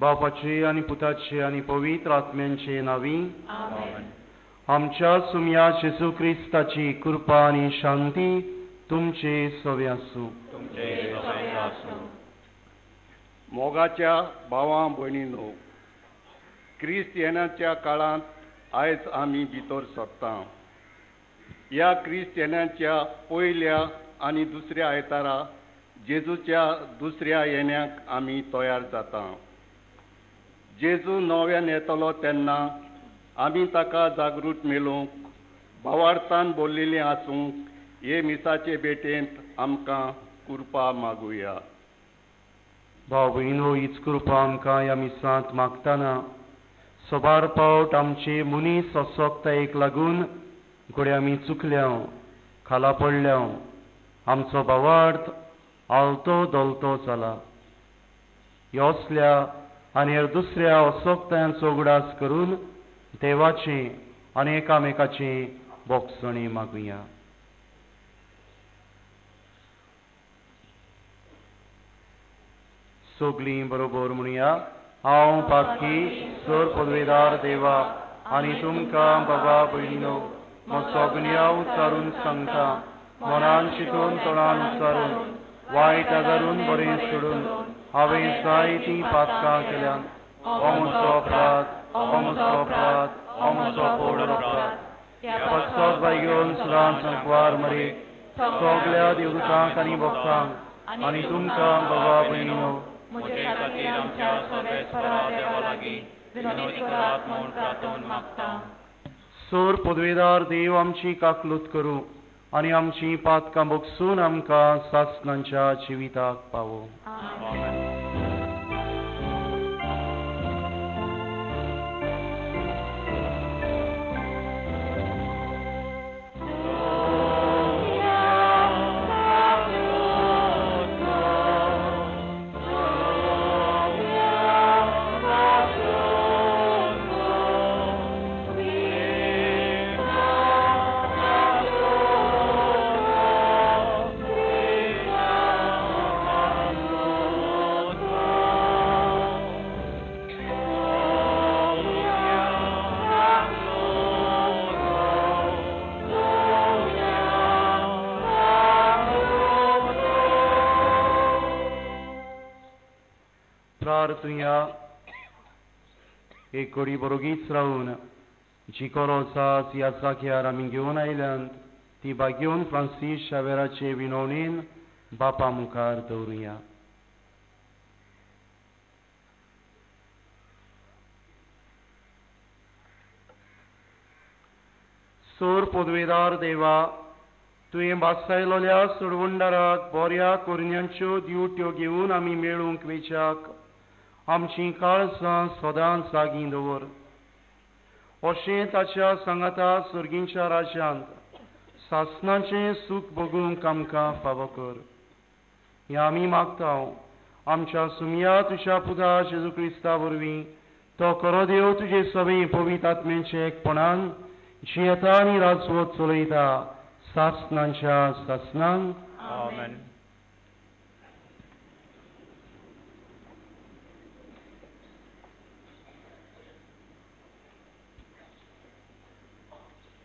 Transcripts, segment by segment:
बापाचे आनी पुताचे आनी पवित्र आत्म्यांचे नावी आमेन. आमच्या सुम्या जेजू क्रिस्ताची कृपा आनी शांती तुमचे सवे आसूं. मोगाच्या भावां भयणींनो, क्रिस्त येण्याच्या काळांत आयज आमी भितर सरता. ह्या क्रिस्त येण्याच्या पयल्या आनी दुसऱ्या आयतारा जेजूच्या दुसऱ्या येण्याक आमी तयार जाता. जेजू नव्यान येतलो तेन्ना आमी ताका जागृत मेळूंक भावार्थान बोल्लेलीं आसूंक हे मिसाचे भेटेंत आमकां कृपा मागुया. भाव भयणो, हीच कृपा आमकां ह्या मिसांत मागतना सोबार पावट आमचे मनीस असोक्तायेक लागून घोडे आमी चुकल्या, खाला पडल्या, आमचो भावार्थ आलतो दोलतो जाला. ह्या असल्या आनी हेर दुसऱ्या असोक्तायांचो उगडास करून देवाचे आनी एकामेकाचे बोगसणी मागुया. सगळीं बरोबर म्हणुया. हांव पाखी सर पदवेदार देवा आनी तुमकां बाबा भयणीनो सगळ्या उच्चारून सांगता, मनान चिंतून तोंडान उच्चारून वायट आदारून बरें सोडून हांवें जायतीं पातकां केल्यात. हो म्हजो अपराध, हो म्हजो अपराध, हो म्हजो पौड अपराध. पक्षात बाय घेवन सुदान संकवार मरे सगळ्या देवदूतांक आनी भक्तांक आनी तुमकां बाबा भयणीनो म्हजे खातीर आमच्या सर्वेस्परा देवा लागीं विनवणी करात म्हूण प्रार्थना मागता. सोर पदवेदार देव आमची काकलूत करूं आनी आमची पातकां बोगसून आमकां सासणांच्या जिविताक पावो. प्रार्थुया. एक घडी बरोगीच रावन जी कोरोसास ह्या जाग्यार आमी घेवन आयल्यात ती बागेवन फ्रांसीस शावेराचे विनवणेन बापा मुखार दवरुया. सोर पदवेदार देवा, तुवें बासायलोल्या सोडवंडाराक बऱ्या कोरण्यांच्यो दिवट्यो घेवन आमी मेळूंक वेचाक आमची काळजां सदांच जागीं दवर. अशें ताच्या सांगाता सर्गींच्या राज्यांत सासणाचें सूख भोगूंक आमकां फावो कर. हें आमी मागता आमच्या सुमया तुज्या पुता जेजू क्रिस्ता वरवीं. तो खरो देव तुजे सवे पवित्र आत्म्याचे एकपणान जियेता आनी राजवट चलयता सासणांच्या सासणांक. आमेन.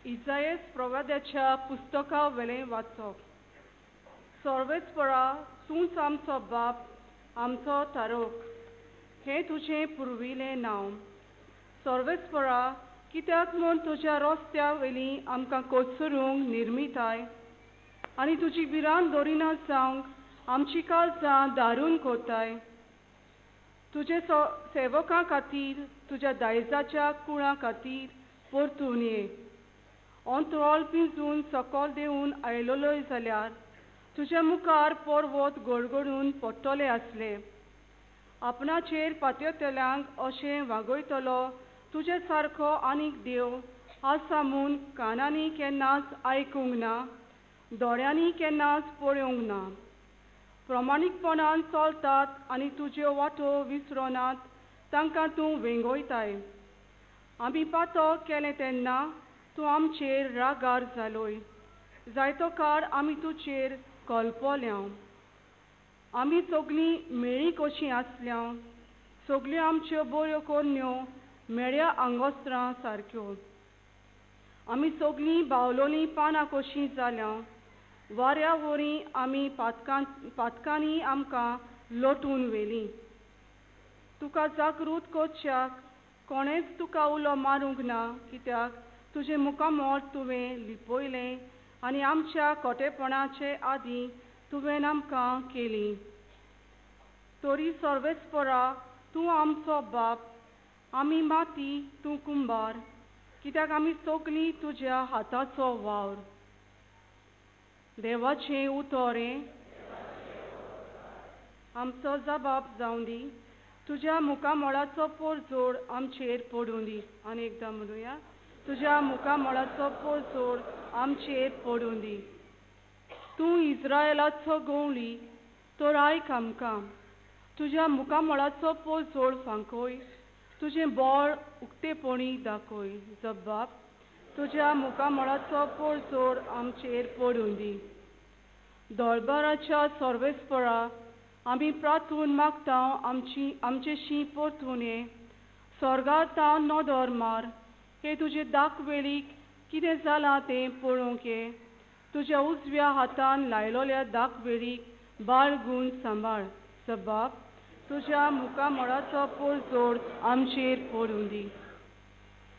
इसायेस प्रवाद्याच्या पुस्तका वेलें वाचप. सर्वेस्परा, तूंच आमचो बाप, आमचो तारोक, हें तुजें पुर्विलें नांव. सर्वेस्परा, कित्याक म्हूण तुज्या रस्त्या वयलीं आमकां कोसरूंक निर्मिताय आनी तुजी भिरांत दोरिना जावंक आमची काळजां दारून कोताय. तुजे सेवकां खातीर तुज्या दायजाच्या कुळां खातीर परतून ये. अंतराळ पिंजून सकल देंवन आयलोलोय जाल्यार तुज्या मुखार पर्वत गडगडून पडटले आसले. आपणाचेर पातयेतल्यांक अशें वागयतलो तुजे सारको आनीक देव आसा म्हूण कानांनी केन्नाच आयकूंक ना, दोळ्यांनी केन्नाच पळोवंक ना. प्रमाणीकपणान चलतात आनी तुज्यो वाटो विसरनात तांकां तूं वेंगयताय. आमी पातळ केलें तेन्ना तूं आमचेर रागार जालोय. जायतो काळ आमी तुजेर कळपल्या. आमी सगळीं मेळ्ळीं कशीं आसल्या. सगल्यो आमच्यो बऱ्यो कोन्यो मेळ्या आंगोस्त्रां सारक्यो. आमी सगळीं बावलोलीं पानां कशीं जाल्या, वाऱ्या वरीं आमी पातकांनी आमकां लोटून व्हेलीं. तुका जागृत करच्याक कोणेंच तुका उलो मारूंक ना, कित्याक तुजें मुखामोल तुवें लिपयलें आनी आमच्या खोटेपणाचे आदी तुवें आमकां केलीं. तरी सर्वेस्परा तूं आमचो बाप, आमी माती तूं कुंभार, कित्याक आमी सगळीं तुज्या हाताचो वावर. देवाचें उतोरें आमचो जबाब जावं दी, तुज्या मुखामोळाचो पोरजोड आमचेर पडूं दी. आनी एकदां म्हणुया, तुज्या मुखामोळाचो पोरजोड आमचेर पडूं दी. तूं इस्रायेलाचो गवळी, तर आयक आमकां. तुज्या मुखामोळाचो पोरजोड फांकय, तुजें बळ उक्तेपणी दाखय. जबाब, तुज्या मुखामोळाचो पोरजोड आमचेर पडूं दी. दोळबाराच्या सर्वेस्परा आमी प्रार्थून मागतां आमचेशी परतून ये. स्वर्गांत नदर मार, हे तुजे दाखवेळीक कितें जालां तें पळोवंक ये. तुज्या उजव्या हातान लायलोल्या दाखवेळीक बाळगून सांबाळ. जबाब, तुज्या मुखामोळाचो पोरजोड आमचेर पडूं दी.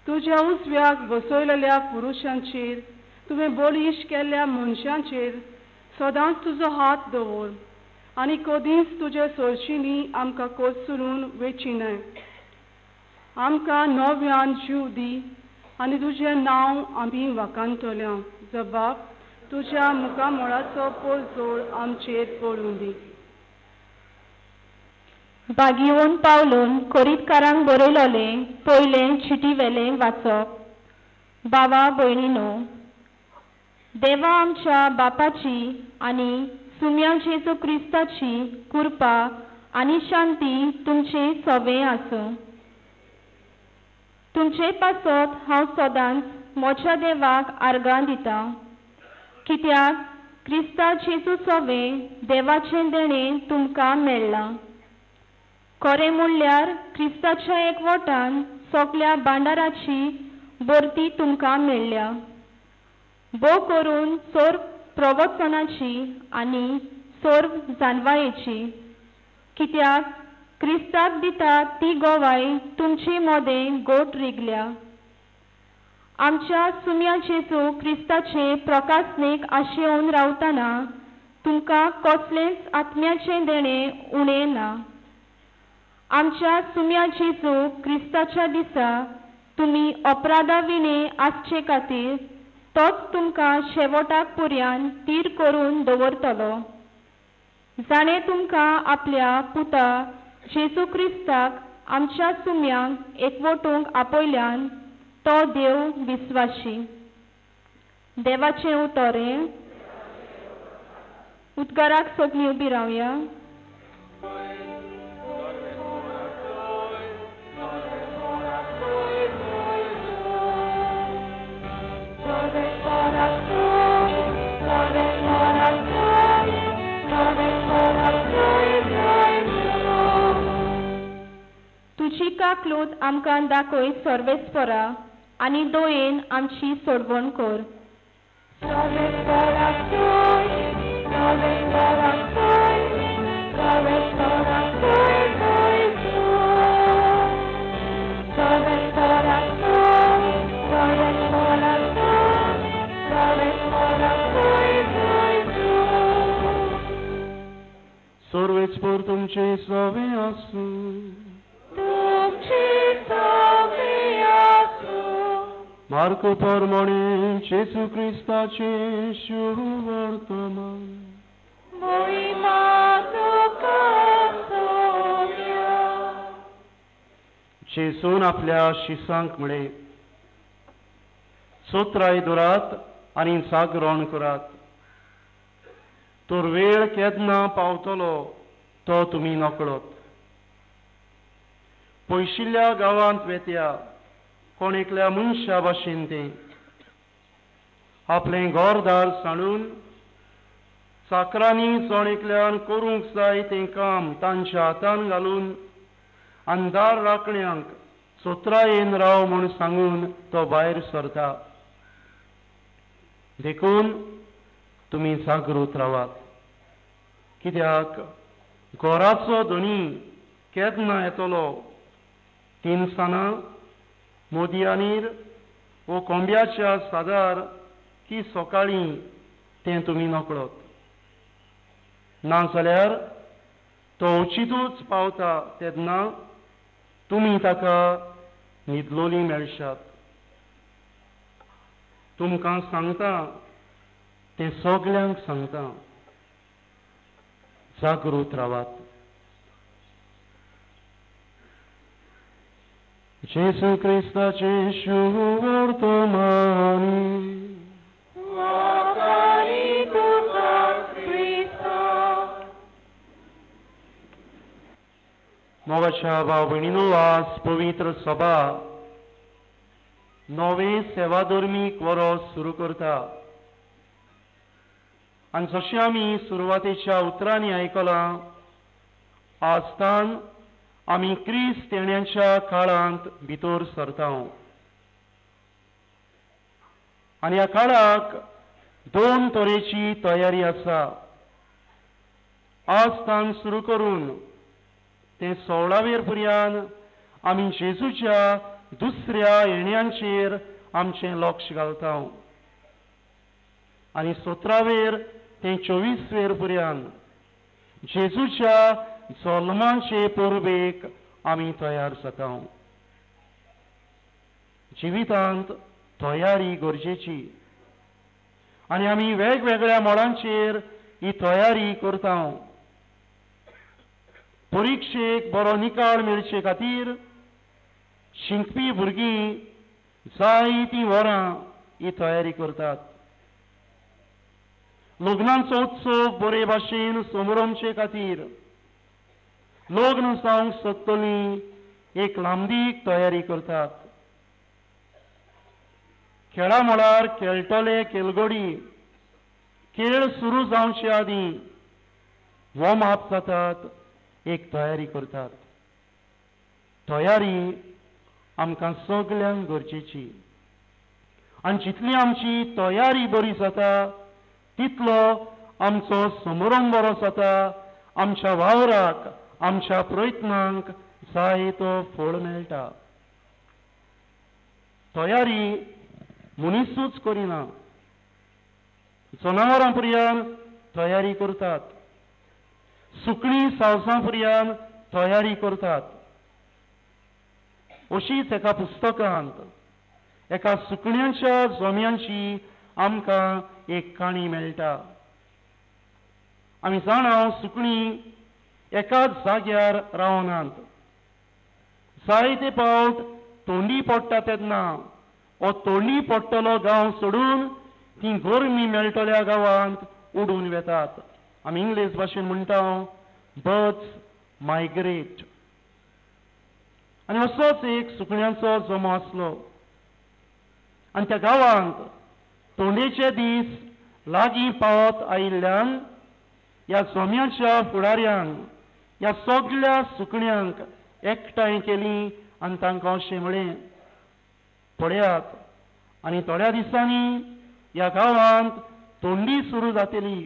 तुज्या उजव्याक बसयलेल्या पुरुशांचेर, तुवें बळीश केल्ल्या मनशांचेर सदांच तुजो हात दवर आनी कधीच तुजे सोरचिनी आमकां कोसरून वेची न्हय. आमकां नव्यान जीव दी आनी तुजें नांव आमी वाखाणटल्या. जबाब, तुज्या मुखामोळाचो पोरजोड आमचेर पडूं दी. बागिवून पावलून कोरीतकारांक बरयलोलें पयलें चिटीवेलें वाचप. बावा भयणीनो, देवा आमच्या बापाची आनी सुम्या जेजू क्रिस्ताची कृपा आनी शांती तुमचे सवें आसूं. तुमचे पासत हांव सदांच म्हज्या देवाक आर्गां दितां, कित्याक क्रिस्ता जेजू सवें देवाचें देणें तुमकां मेळ्ळां. खरें म्हणल्यार क्रिस्ताच्या एकवटान सगल्या भांडाराची भरती तुमकां मेळ्ळ्या. भोव करून सोर प्रवचनाची आनी सोर जानवायेची, कित्याक क्रिस्ताक दिता ती गोवाय तुमचे मोदें गोट रिगल्या. आमच्या सुम्या जेजू क्रिस्ताचे प्रकाशनेक आशेवन रावतना तुमकां कसलेंच आत्म्याचें देणें उणें ना. आमच्या सुम्या जेजू क्रिस्ताच्या दिसा तुमी अपराधा विणे आसचे खातीर तोच तुमकां शेवटाक पर्यान तीर करून दवरतलो. जाणें तुमकां आपल्या पुता जेजू क्रिस्ताक आमच्या सुम्यांक एकवटूंक आपयल्यान तो देव विस्वाशी. देवाचें उतोरें. उद्गाराक सगळीं उबी रावया. तुजी काकलूत आमकां दाखय सर्वेस्परा आनी दोयेन आमची सोडवण कर. सर्वेस्पर तुमचे सवें आसूं. मार्क प्रमाणे जेजू क्रिस्ताचे शुभ वर्तमान. जेजून आपल्या शिसांक म्हळे, सोत्राय दुरात आनी जागरण करात. तर वेळ केन्ना पावतलो तो तुमी नकळत. पयशिल्ल्या गांवांत वेत्या कोण एकल्या मनशा भाशेन तें आपलें घरदार सांडून चाकरांनी जोण एकल्यान करूंक जाय तें काम तांच्या हातान घालून अंधार राखण्यांक सोत्रा येन राव म्हूण सांगून तो भायर सरता. देखून तुमी जागृत रावात, कित्याक घोराचो धनी केन्ना येतलो, तिनसानां, मोदयांनीर वो कोंब्याच्या सादार की सकाळीं तें तुमी नकळत. नाजाल्यार तो उचितूच पावता तेन्ना तुमी ताका न्हिदलोली मेळशात. तुमकां सांगता तें सगल्यांक सांगता, जागृत रावात. जेसू क्रिस्ताचे शुभ वर्तमानी मोगाच्या भाव भयणीनो, आज पवित्र सभा नवे सेवाधर्मीक वरोस सुरू करता. आनी जशें आमी सुरवातेच्या उतरांनी आयकलां, आजतान आमी क्रिस्त येण्याच्या काळांत भितर सरता. आनी ह्या काळाक दोन तरेची तयारी आसा. आजतान सुरू करून ते 16वेर पर्यंत आमी जेजूच्या दुसऱ्या येण्याचेर आमचें लक्ष घालता. आनी 17वेर ते 24वेर पर्यंत जेजूच्या जल्माचे परबेक आमी तयार जाता. जिवितांत तयारी गरजेची आनी आमी वेगवेगळ्या मोडांचेर ही तयारी करता. परिक्षेक बरो निकाल मेळचे खातीर शिंकपी भुरगीं जायतीं वरां ही तयारी करतात. लग्नाचो उत्सव बरे भाशेन समरमचे खातीर लग्न जावंक सोदतलीं एक लांबीक तयारी करतात. खेळा मळार खेळटले खेळगडी खेळ सुरू जावचे आदीं वॉर्म अप जातात, एक तयारी करतात. तयारी आमकां सगल्यांक गरजेची. आनी जितली आमची तयारी बरी जाता तितलो आमचो समारंभ बरो जाता. आमच्या वावराक, आमच्या प्रयत्नांक जाय तो फळ मेळटा. तयारी मनीसूच करिना, जनावरां पर्यंत तयारी करतात, सुकणीं सावसां पर्यंत तयारी करतात. अशीच एका पुस्तकांत एका सुकण्याच्या जोम्यांची आमकां एक काणी मेळटा. आमी जाणा सुकणीं एकाच जाग्यार रावनात. जायते फावट तोंडी पडटा तेन्ना हो तोंडी पडटलो गांव सोडून ती गरमी मेळटल्या गांवांत उडून वेतात. आमी इंग्लीश भाशेन म्हणटा बर्ड्स मायग्रेट. आनी असोच एक सुकण्यांचो जोमो आसलो. आनी त्या गांवांत तोंडेचे दीस लागीं पावत आयिल्ल्यान ह्या जोम्याच्या फुडाऱ्यान ह्या सगळ्या सुकण्यांक एकठांय केलीं आनी तांकां अशें म्हळें, पळयात आनी थोड्या दिसांनी ह्या गांवांत तोंडी सुरू जातली.